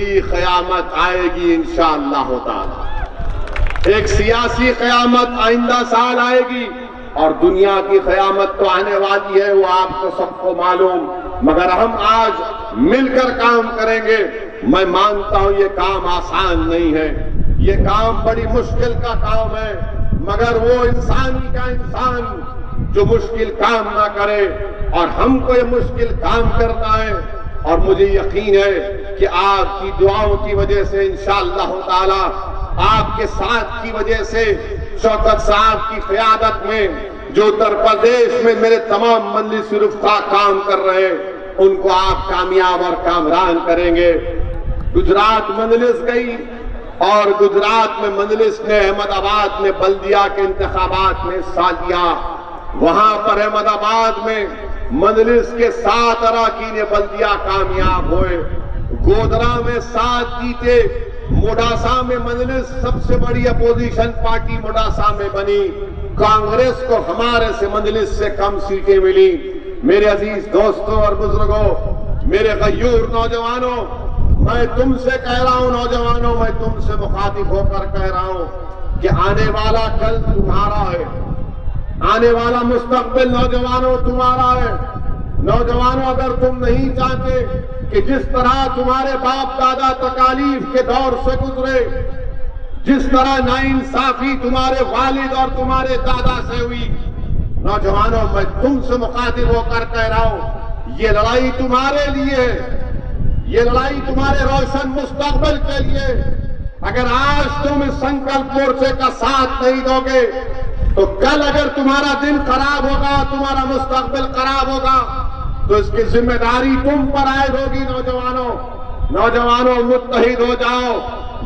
بھی قیامت آئے گی انشاءاللہ تعالی. ایک سیاسی قیامت آئندہ سال آئے گی اور دنیا کی قیامت تو آنے والی ہے، وہ آپ کو سب کو معلوم. مگر ہم آج مل کر کام کریں گے. میں مانتا ہوں یہ کام آسان نہیں ہے، یہ کام بڑی مشکل کا کام ہے، مگر وہ انسانی کا انسان جو مشکل کام نہ کرے، اور ہم کو یہ مشکل کام کرنا ہے. اور مجھے یقین ہے کہ آپ کی دعاؤں کی وجہ سے انشاءاللہ تعالی، آپ کے ساتھ کی وجہ سے، شوکت صاحب کی قیادت میں جو اتر پردیش میں میرے تمام مجلس رفقا کام کر رہے ہیں، ان کو آپ کامیاب اور کامران کریں گے. گجرات مجلس گئی اور گجرات میں مجلس نے احمد آباد میں بلدیہ کے انتخابات میں حصہ لیا. وہاں پر احمد آباد میں مجلس کے 7 اراکین بلدیہ کامیاب ہوئے. گودرا میں 7 جیتے. موڈاسا میں مجلس سب سے بڑی اپوزیشن پارٹی موڈاسا میں بنی. کانگریس کو ہمارے سے مجلس سے کم سیٹیں ملی. میرے عزیز دوستوں اور بزرگوں، میرے غیور نوجوانوں، میں تم سے کہہ رہا ہوں، نوجوانوں، میں تم سے مخاطب ہو کر کہہ رہا ہوں کہ آنے والا کل تمہارا ہے، آنے والا مستقبل نوجوانوں تمہارا ہے. نوجوانوں، اگر تم نہیں چاہتے کہ جس طرح تمہارے باپ دادا تکالیف کے دور سے گزرے، جس طرح ناانصافی تمہارے والد اور تمہارے دادا سے ہوئی، نوجوانوں میں تم سے مخاطب ہو کر کہہ رہا ہوں، یہ لڑائی تمہارے لیے ہے، یہ لڑائی تمہارے روشن مستقبل کے لیے. اگر آج تم اس سنکلپ مورچے کا ساتھ نہیں دو گے تو کل اگر تمہارا دن خراب ہوگا، تمہارا مستقبل خراب ہوگا، تو اس کی ذمہ داری تم پر عائد ہوگی. نوجوانوں متحد ہو جاؤ.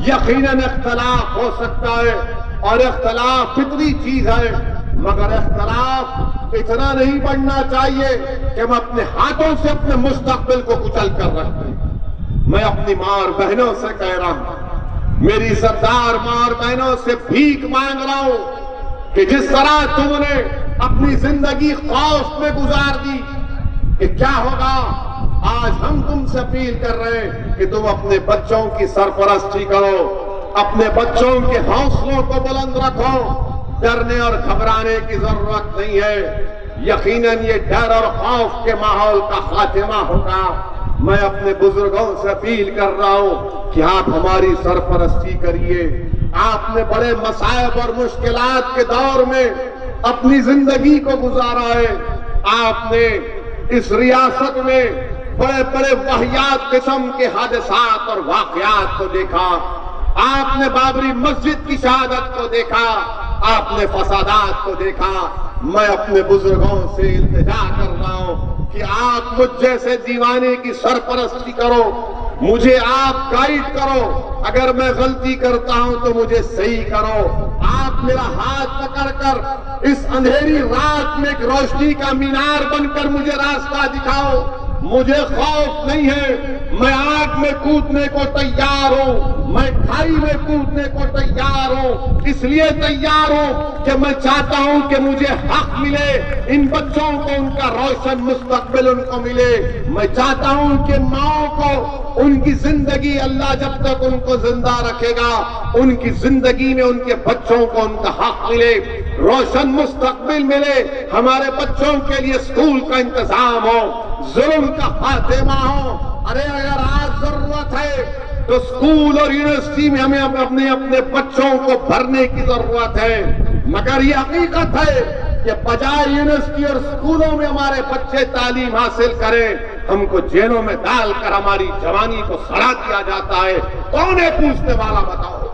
یقیناً اختلاف ہو سکتا ہے اور اختلاف فطری چیز ہے، مگر اختلاف اتنا نہیں بڑھنا چاہیے کہ ہم اپنے ہاتھوں سے اپنے مستقبل کو کچل کر رکھ دیں. میں اپنی ماں اور بہنوں سے کہہ رہا ہوں، میری سردار ماں اور بہنوں سے بھیک مانگ رہا ہوں کہ جس طرح تم نے اپنی زندگی خوف میں گزار دی کہ کیا ہوگا، آج ہم تم سے اپیل کر رہے ہیں کہ تم اپنے بچوں کی سرپرستی کرو، اپنے بچوں کے حوصلوں کو بلند رکھو. ڈرنے اور گھبرانے کی ضرورت نہیں ہے. یقیناً یہ ڈر اور خوف کے ماحول کا خاتمہ ہوگا. میں اپنے بزرگوں سے اپیل کر رہا ہوں کہ آپ ہماری سرپرستی کریے. آپ نے بڑے مصائب اور مشکلات کے دور میں اپنی زندگی کو گزارا ہے. آپ نے اس ریاست میں بڑے بڑے واقعات قسم کے حادثات اور واقعات کو دیکھا. آپ نے بابری مسجد کی شہادت کو دیکھا، آپ نے فسادات کو دیکھا. میں اپنے بزرگوں سے التجا کر رہا ہوں کہ آپ مجھ جیسے دیوانے کی سرپرستی کرو، مجھے آپ گائیڈ کرو. اگر میں غلطی کرتا ہوں تو مجھے صحیح کرو. آپ میرا ہاتھ پکڑ کر اس اندھیری رات میں ایک روشنی کا مینار بن کر مجھے راستہ دکھاؤ. مجھے خوف نہیں ہے، میں آگ میں کودنے کو تیار ہوں، میں کھائی میں کودنے کو تیار ہوں. اس لیے تیار ہوں کہ میں چاہتا ہوں کہ مجھے حق ملے، ان بچوں کو ان کا روشن مستقبل ان کو ملے. میں چاہتا ہوں کہ ماؤں کو ان کی زندگی، اللہ جب تک ان کو زندہ رکھے گا، ان کی زندگی میں ان کے بچوں کو ان کا حق ملے، روشن مستقبل ملے. ہمارے بچوں کے لیے اسکول کا انتظام ہو، ظلم کا خاتمہ ہو. ارے اگر آج ضرورت ہے تو اسکول اور یونیورسٹی میں ہمیں اپنے بچوں کو بھرنے کی ضرورت ہے. مگر یہ حقیقت ہے کہ بجائے یونیورسٹی اور اسکولوں میں ہمارے بچے تعلیم حاصل کریں، ہم کو جیلوں میں ڈال کر ہماری جوانی کو سڑا دیا جاتا ہے. کون ہے پوچھنے والا؟ بتاؤ.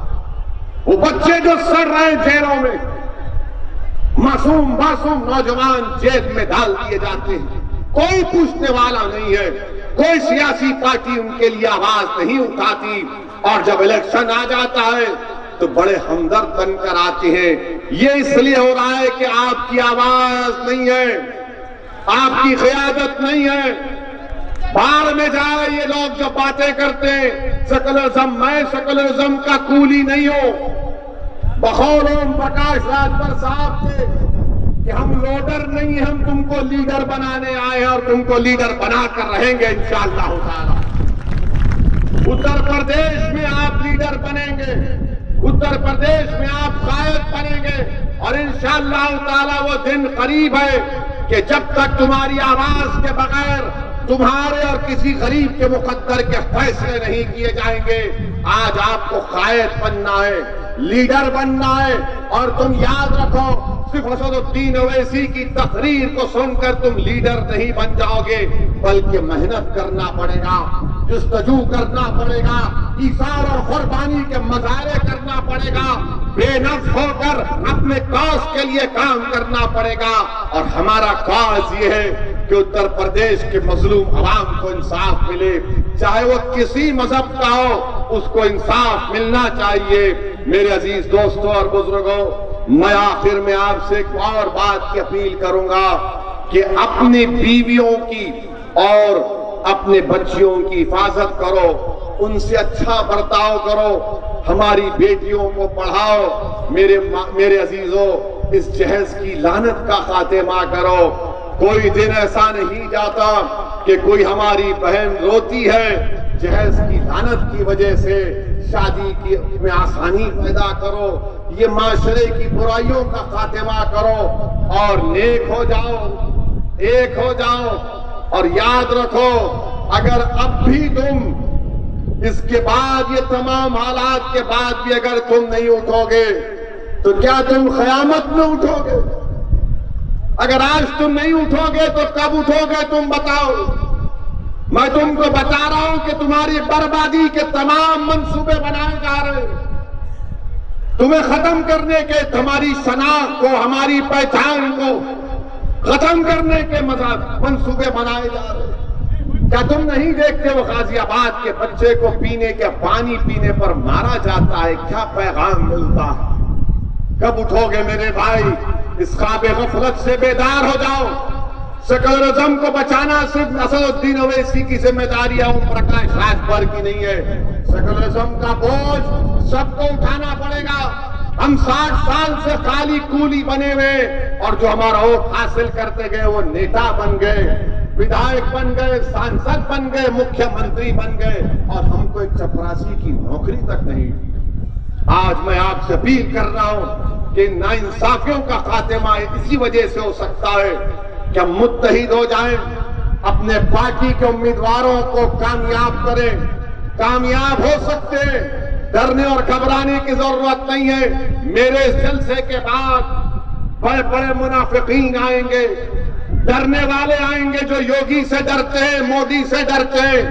وہ بچے جو سڑ رہے ہیں جیلوں میں، معصوم نوجوان جیل میں ڈال دیے جاتے ہیں، کوئی پوچھنے والا نہیں ہے. کوئی سیاسی پارٹی ان کے لیے آواز نہیں اٹھاتی. اور جب الیکشن آ جاتا ہے تو بڑے ہمدرد بن کر آتے ہیں. یہ اس لیے ہو رہا ہے کہ آپ کی آواز نہیں ہے، آپ کی قیادت نہیں ہے. باہر میں جائے یہ لوگ جو باتیں کرتے ہیں سیکولرزم، میں سیکولرزم کا کولی نہیں ہوں. بقول اوم پرکاش راجبھر صاحب کے کہ ہم لوڈر نہیں ہیں، ہم تم کو لیڈر بنانے آئے ہیں اور تم کو لیڈر بنا کر رہیں گے انشاءاللہ تعالی. اتر پردیش میں آپ لیڈر بنیں گے، اتر پردیش میں آپ قائد بنیں گے، اور انشاءاللہ تعالی وہ دن قریب ہے کہ جب تک تمہاری آواز کے بغیر تمہارے اور کسی غریب کے مقدر کے فیصلے نہیں کیے جائیں گے۔ آج آپ کو قائد بننا ہے، لیڈر بننا ہے، اور تم یاد رکھو صرف اسد الدین اویسی کی تقریر کو سن کر تم لیڈر نہیں بن جاؤ گے، بلکہ محنت کرنا پڑے گا، جستجو کرنا پڑے گا، ایثار اور قربانی کے مظاہرے کرنا پڑے گا، بے نفس ہو کر اپنے کاز کے لیے کام کرنا پڑے گا۔ اور ہمارا کاز یہ ہے کہ اتر پردیش کے مظلوم عوام کو انصاف ملے، چاہے وہ کسی مذہب کا ہو، اس کو انصاف ملنا چاہیے۔ میرے عزیز دوستوں اور بزرگوں، میں آخر میں آپ سے ایک اور بات کی اپیل کروں گا کہ اپنی بیویوں کی اور اپنے بچیوں کی حفاظت کرو، ان سے اچھا برتاؤ کرو، ہماری بیٹیوں کو پڑھاؤ۔ میرے عزیزوں، اس جہیز کی لعنت کا خاتمہ کرو۔ کوئی دن ایسا نہیں جاتا کہ کوئی ہماری بہن روتی ہے، جہیز کی لعنت کی وجہ سے شادی میں آسانی پیدا کرو، یہ معاشرے کی برائیوں کا خاتمہ کرو اور نیک ہو جاؤ، ایک ہو جاؤ۔ اور یاد رکھو، اگر اب بھی تم اس کے بعد، یہ تمام حالات کے بعد بھی اگر تم نہیں اٹھو گے تو کیا تم قیامت میں اٹھو گے؟ اگر آج تم نہیں اٹھو گے تو کب اٹھو گے تم بتاؤ؟ میں تم کو بتا رہا ہوں کہ تمہاری بربادی کے تمام منصوبے بنائے جا رہے ہیں، تمہیں ختم کرنے کے، تمہاری شناخت کو، ہماری پہچان کو ختم کرنے کے منصوبے بنائے جا رہے ہیں۔ کیا تم نہیں دیکھتے وہ غازی آباد کے بچے کو پینے کے پانی پینے پر مارا جاتا ہے، کیا پیغام ملتا ہے؟ کب اٹھو گے میرے بھائی؟ اس خواب غفلت سے بیدار ہو جاؤ۔ سیکولرزم کو بچانا صرف اسد الدین اویسی کی ذمہ داری ہے، اوم پرکاش راجبھر کی نہیں ہے۔ سیکولرزم کا بوجھ سب کو اٹھانا پڑے گا۔ ہم 60 سال سے خالی کولی بنے ہوئے، اور جو ہمارا ووٹ حاصل کرتے گئے وہ نیتا بن گئے، ودھائک بن گئے، سانسد بن گئے، مکھیہ منتری بن گئے، اور ہم کو ایک چپراسی کی نوکری تک نہیں۔ آج میں آپ سے اپیل کر رہا ہوں کہ ناانصافیوں کا خاتمہ اسی وجہ سے ہو سکتا ہے کہ ہم متحد ہو جائیں، اپنے پارٹی کے امیدواروں کو کامیاب کریں۔ کامیاب ہو سکتے ہیں، ڈرنے اور گھبرانے کی ضرورت نہیں ہے۔ میرے اس جلسے کے بعد بڑے بڑے منافقین آئیں گے، ڈرنے والے آئیں گے، جو یوگی سے ڈرتے ہیں، مودی سے ڈرتے ہیں،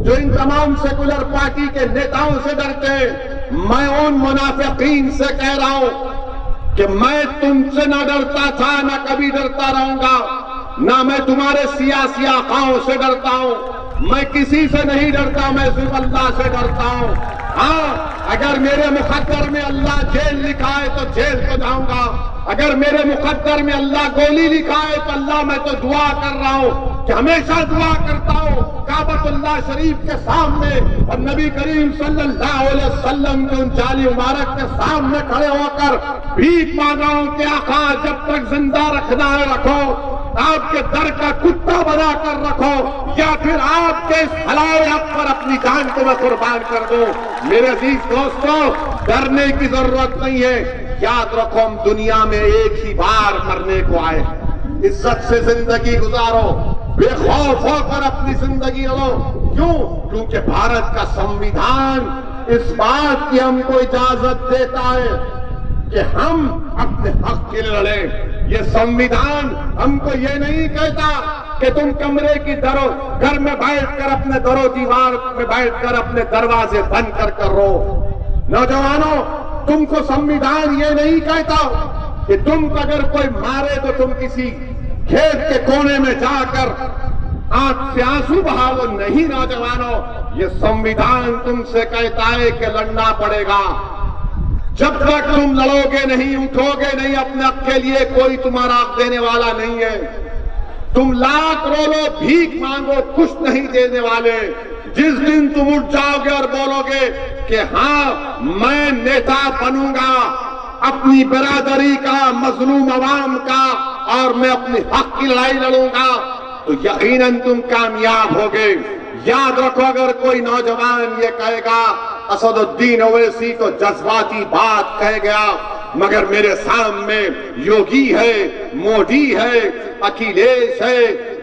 جو ان تمام سیکولر پارٹی کے نیتاؤں سے ڈرتے ہیں۔ میں ان منافقین سے کہہ رہا ہوں کہ میں تم سے نہ ڈرتا تھا، نہ کبھی ڈرتا رہوں گا، نہ میں تمہارے سیاسی آقاؤں سے ڈرتا ہوں۔ میں کسی سے نہیں ڈرتا، میں صرف اللہ سے ڈرتا ہوں۔ ہاں، اگر میرے مقدر میں اللہ جیل لکھا ہے تو جیل کو جاؤں گا، اگر میرے مقدر میں اللہ گولی لکھا ہے تو اللہ، میں تو دعا کر رہا ہوں کہ ہمیشہ دعا کرتا ہوں کعبۃ اللہ شریف کے سامنے اور نبی کریم صلی اللہ علیہ وسلم کے ان جالی مبارک کے سامنے کھڑے ہو کر بھیک مانگ رہا ہوں کہ آقا جب تک زندہ رکھنا ہے رکھو، آپ کے در کا کتا بنا کر رکھو، یا پھر آپ کے اس حلال حق پر اپنی جان کو میں قربان کر دوں۔ میرے عزیز دوستوں، ڈرنے کی ضرورت نہیں ہے۔ یاد رکھو، ہم دنیا میں ایک ہی بار مرنے کو آئے، عزت سے زندگی گزارو، بے خوف ہو کر اپنی زندگی لو۔ کیوں؟ کیونکہ بھارت کا سنویدھان اس بات کی ہم کو اجازت دیتا ہے کہ ہم اپنے حق کے لیے لڑیں۔ یہ سنویدھان ہم کو یہ نہیں کہتا کہ تم کمرے کی گھر میں بیٹھ کر اپنے در و دیوار میں بیٹھ کر اپنے دروازے بند کر رو۔ نوجوانوں، تم کو سنویدھان یہ نہیں کہتا کہ تم اگر کوئی مارے تو تم کسی کھیت کے کونے میں جا کر آنکھ سے آنسو بہا لو۔ نہیں نوجوانوں، یہ سنویدھان تم سے کہتا ہے کہ لڑنا پڑے گا۔ جب تک تم لڑو گے نہیں، اٹھو گے نہیں اپنے حق کے لیے، کوئی تمہارا حق دینے والا نہیں ہے۔ تم لاکھ رو لو، بھیک مانگو، کچھ نہیں دینے والے۔ جس دن تم اٹھ جاؤ گے اور بولو گے کہ ہاں میں نیتا بنوں گا اپنی برادری کا، مظلوم عوام کا، اور میں اپنے حق کی لڑائی لڑوں گا، تو یقیناً تم کامیاب ہوگے۔ یاد رکھو اگر کوئی نوجوان یہ کہے گا اسد الدین اویسی تو جذباتی بات کہہ گیا، مگر میرے سامنے یوگی ہے، مودی ہے، اکھیلیش ہے،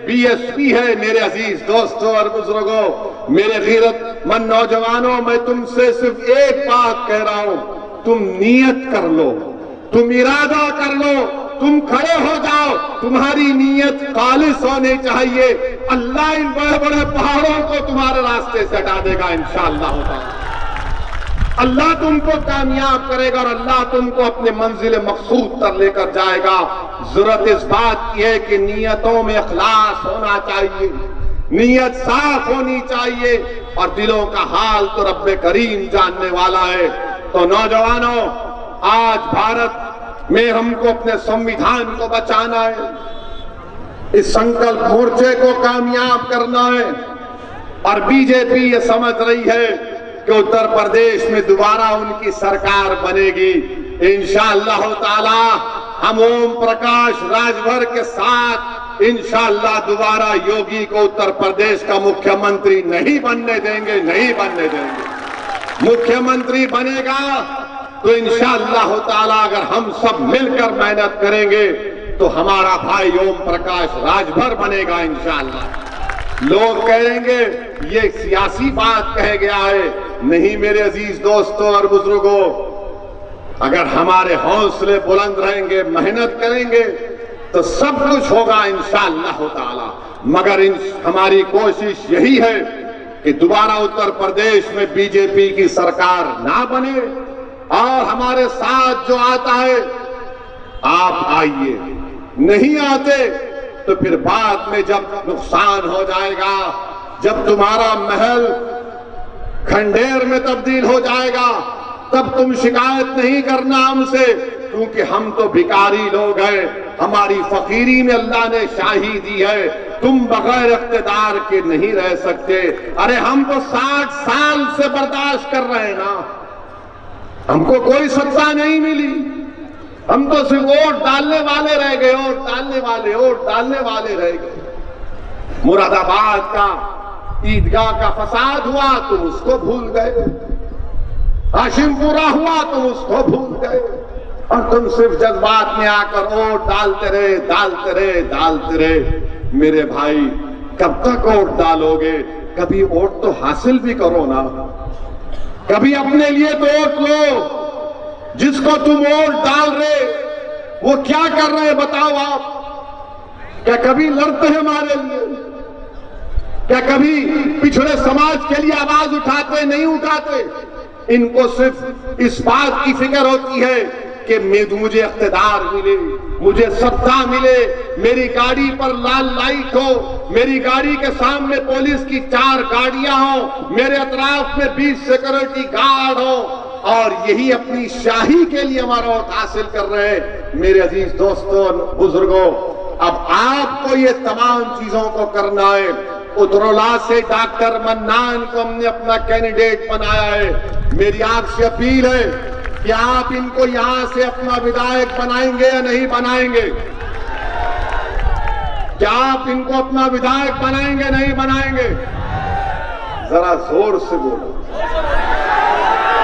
بی ایس پی ہے، میرے عزیز دوستوں اور بزرگوں، میرے غیرت مند نوجوانوں، میں تم سے صرف ایک بات کہہ رہا ہوں، تم نیت کر لو، تم ارادہ کر لو، تم کھڑے ہو جاؤ، تمہاری نیت خالص ہونی چاہیے، اللہ ان بڑے بڑے پہاڑوں کو تمہارے راستے سے ہٹا دے گا انشاءاللہ تعالی۔ اللہ تم کو کامیاب کرے گا اور اللہ تم کو اپنے منزل مقصود تک لے کر جائے گا۔ ضرورت اس بات کی ہے کہ نیتوں میں اخلاص ہونا چاہیے، نیت صاف ہونی چاہیے، اور دلوں کا حال تو رب کریم جاننے والا ہے۔ تو نوجوانوں، آج بھارت میں ہم کو اپنے سنویدھان کو بچانا ہے، اس سنکلپ مورچے کو کامیاب کرنا ہے، اور بی جے پی یہ سمجھ رہی ہے کہ اتر پردیش میں دوبارہ ان کی سرکار بنے گی۔ انشاءاللہ تعالی ہم اوم پرکاش راج بھر کے ساتھ انشاءاللہ دوبارہ یوگی کو اتر پردیش کا مکھیہ منتری نہیں بننے دیں گے، نہیں بننے دیں گے۔ مکھیہ منتری بنے گا تو انشاءاللہ تعالی اگر ہم سب مل کر محنت کریں گے تو ہمارا بھائی اوم پرکاش راج بھر بنے گا انشاءاللہ۔ لوگ کہیں گے یہ سیاسی بات کہہ گیا ہے، نہیں میرے عزیز دوستوں اور بزرگوں، اگر ہمارے حوصلے بلند رہیں گے، محنت کریں گے تو سب کچھ ہوگا انشاءاللہ تعالی۔ مگر ہماری کوشش یہی ہے کہ دوبارہ اتر پردیش میں بی جے پی کی سرکار نہ بنے، اور ہمارے ساتھ جو آتا ہے آپ آئیے، نہیں آتے تو پھر بعد میں جب نقصان ہو جائے گا، جب تمہارا محل کھنڈیر میں تبدیل ہو جائے گا، تب تم شکایت نہیں کرنا ہم سے، کیونکہ ہم تو بھکاری لوگ ہیں، ہماری فقیری میں اللہ نے شاہی دی ہے، تم بغیر اقتدار کے نہیں رہ سکتے۔ ارے ہم تو 60 سال سے برداشت کر رہے ہیں نا، ہم کو کوئی سزا نہیں ملی، ہم تو صرف ووٹ ڈالنے والے رہ گئے، ووٹ ڈالنے والے رہ گئے۔ مراد آباد کا عیدگاہ کا فساد ہوا تم اس کو بھول گئے، ہاشم پورہ ہوا تم اس کو بھول گئے، اور تم صرف جذبات میں آ کر ووٹ ڈالتے رہے۔ میرے بھائی کب تک ووٹ ڈالو گے؟ کبھی ووٹ تو حاصل بھی کرو نا، کبھی اپنے لیے تو ووٹ لو۔ جس کو تم ووٹ ڈال رہے وہ کیا کر رہے بتاؤ آپ؟ کیا کبھی لڑتے ہیں ہمارے لیے؟ کیا کبھی پچھڑے سماج کے لیے آواز اٹھاتے؟ نہیں اٹھاتے۔ ان کو صرف اس بات کی فکر ہوتی ہے کہ مجھے اقتدار ملے، مجھے ستا ملے، میری گاڑی پر لال لائٹ ہو، میری گاڑی کے سامنے پولیس کی 4 گاڑیاں ہوں، میرے اطراف میں 20 سیکورٹی گارڈ ہو، اور یہی اپنی شاہی کے لیے ہمارا ووٹ حاصل کر رہے ہیں۔ میرے عزیز دوستوں بزرگوں، اب آپ کو یہ تمام چیزوں کو کرنا ہے۔ اترولہ سے ڈاکٹر منان کو ہم نے اپنا کینڈیڈیٹ بنایا ہے۔ میری آپ سے اپیل ہے کہ آپ ان کو یہاں سے اپنا ودھایک بنائیں گے یا نہیں بنائیں گے؟ کیا آپ ان کو اپنا ودھایک بنائیں گے نہیں بنائیں گے؟ ذرا زور سے بولو۔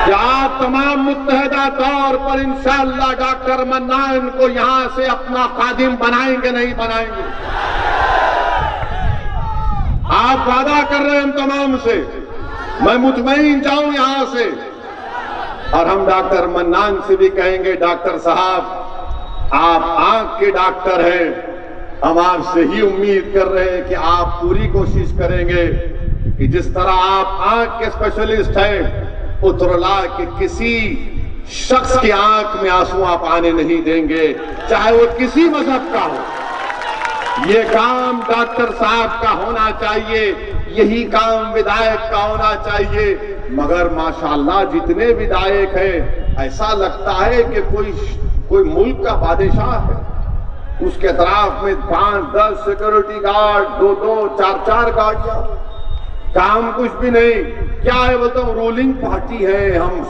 کیا آپ تمام متحدہ طور پر انشاءاللہ ڈاکٹر منان کو یہاں سے اپنا خادم بنائیں گے نہیں بنائیں گے؟ آپ وعدہ کر رہے ہیں ہم تمام سے، میں مطمئن جاؤں یہاں سے، اور ہم ڈاکٹر منان سے بھی کہیں گے ڈاکٹر صاحب آپ آنکھ کے ڈاکٹر ہیں، ہم آپ سے ہی امید کر رہے ہیں کہ آپ پوری کوشش کریں گے کہ جس طرح آپ آنکھ کے اسپیشلسٹ ہیں، اترولہ کے کسی شخص کی آنکھ میں آنسو آپ آنے نہیں دیں گے، چاہے وہ کسی مذہب کا ہو۔ یہ کام ڈاکٹر صاحب کا ہونا چاہیے، یہی کام ودھایک کا ہونا چاہیے۔ مگر ماشاءاللہ جتنے ودھایک ہیں ایسا لگتا ہے کہ کوئی ملک کا بادشاہ ہے، اس کے اطراف میں 5-10 سیکورٹی گارڈ، 2-2 4-4 گاڑیاں، کام کچھ بھی نہیں۔ کیا ہے بولتا ہوں رولنگ پارٹی ہے، ہم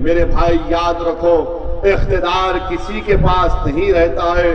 میرے بھائی یاد رکھو، اقتدار کسی کے پاس نہیں رہتا ہے،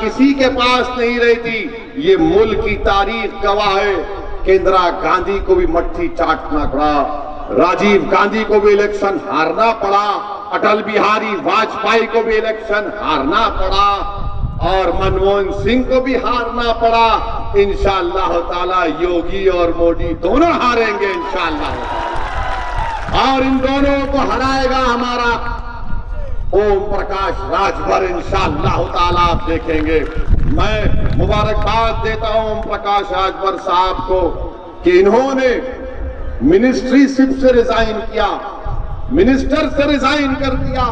کسی کے پاس نہیں رہتی، یہ ملک کی تاریخ گواہ ہے۔ کہ اندرا گاندھی کو بھی مٹھی چاٹنا پڑا، راجیو گاندھی کو بھی الیکشن ہارنا پڑا، اٹل بہاری واجپئی کو بھی الیکشن ہارنا پڑا، اور منموہن سنگھ کو بھی ہارنا پڑا۔ انشاءاللہ تعالی یوگی اور مودی دونوں ہاریں گے انشاءاللہ، اور ان دونوں کو ہرائے گا ہمارا اوم پرکاش راج بھر انشاءاللہ تعالی، آپ دیکھیں گے۔ میں مبارکباد دیتا ہوں اوم پرکاش راج بھر صاحب کو کہ انہوں نے منسٹری شپ سے ریزائن کیا، منسٹر سے ریزائن کر دیا،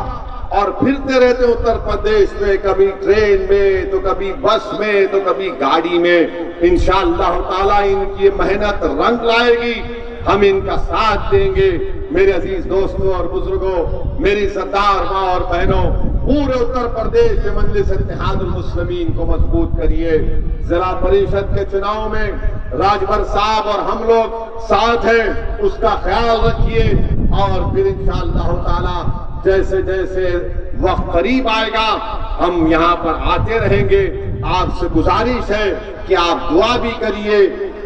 اور پھرتے رہتے اتر پردیش میں، کبھی ٹرین میں تو کبھی بس میں تو کبھی گاڑی میں۔ انشاءاللہ تعالی ان کی محنت رنگ لائے گی، ہم ان کا ساتھ دیں گے۔ میرے عزیز دوستوں اور بزرگوں، میری سردار ماں اور بہنوں، پورے اتر پردیش میں مجلس اتحاد المسلمین کو مضبوط کریے۔ ضلع پریشد کے چناؤ میں راج بھر صاحب اور ہم لوگ ساتھ ہیں، اس کا خیال رکھیے، اور پھر انشاءاللہ تعالی جیسے جیسے وقت قریب آئے گا ہم یہاں پر آتے رہیں گے۔ آپ سے گزارش ہے کہ آپ دعا بھی کریے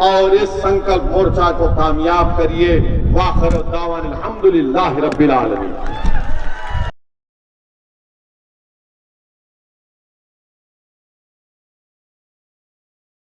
اور اس سنکلپ مورچہ کو کامیاب کریے۔ وآخر دعوانا الحمدللہ رب العالمین۔